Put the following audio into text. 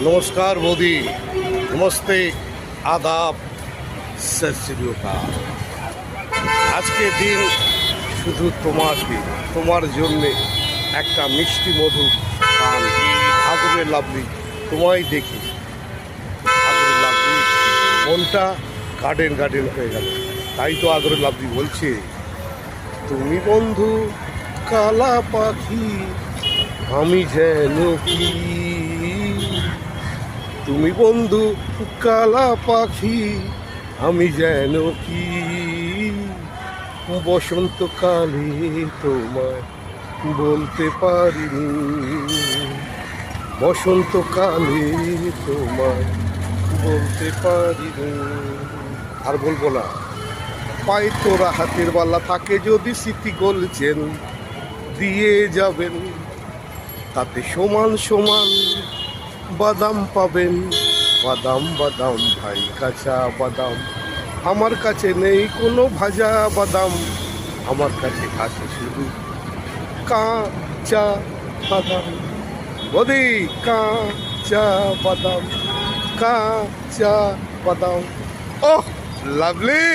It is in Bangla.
नमस्कार बौदी, नमस्ते, आदाब, सत श्री अकाल। আজকে দিন শুধু তোমার দিন, তোমার জন্যে একটা মিষ্টি মধু গান। আদরে লাভলি তোমায় দেখি, আদরে লাভলি মনটা গার্ডেন গার্ডেন হয়ে গেল। তাই তো আদরে লাভলি বলছে, তুমি বন্ধু কালা পাখি আমি যেন কি, তুমি বন্ধু কালা পাখি আমি যেন কি, বসন্তকালে তোমায় বলতে পারিনি, বসন্তকালে তোমায় বলতে পারিনি। আর বলবো না, পায়ে তোরা হাতের বালা থাকে যদি স্মৃতি গলছেন দিয়ে যাবেন, তাতে সমান সমান বাদাম পাবেন। বাদাম বাদাম ভাই, কাঁচা বাদাম আমার কাছে নেই কোনো ভাজা বাদাম, আমার কাছে আছে শুধু কাঁচা বাদাম। বদি কাঁচা বাদাম, কাঁচা বাদাম। ওহ লাভলি।